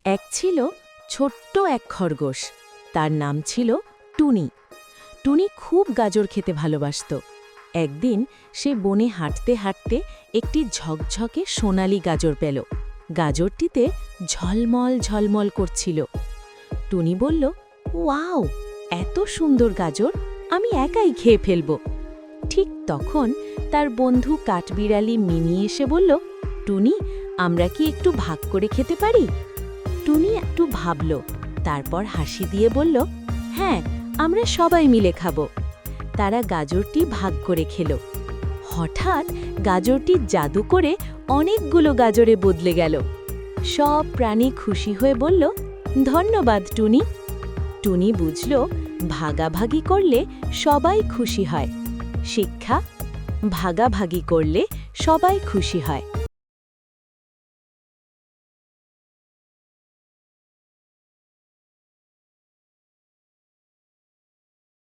এক ছিল ছোট্ট এক খরগোশ। তার নাম ছিল টুনি। টুনি খুব গাজর খেতে ভালোবাসত। একদিন সে বনে হাঁটতে হাঁটতে একটি ঝকঝকে সোনালি গাজর পেল। গাজরটিতে ঝলমল ঝলমল করছিল। টুনি বলল, ওয়াও, এত সুন্দর গাজর, আমি একাই খেয়ে ফেলব। ঠিক তখন তার বন্ধু কাঠবিড়ালি মিনি এসে বলল, টুনি, আমরা কি একটু ভাগ করে খেতে পারি? টুনি একটু ভাবল, তারপর হাসি দিয়ে বলল, হ্যাঁ, আমরা সবাই মিলে খাব। তারা গাজরটি ভাগ করে খেল। হঠাৎ গাজরটি জাদু করে অনেকগুলো গাজরে বদলে গেল। সব প্রাণী খুশি হয়ে বলল, ধন্যবাদ টুনি। টুনি বুঝল, ভাগাভাগি করলে সবাই খুশি হয়। শিক্ষা: ভাগাভাগি করলে সবাই খুশি হয়।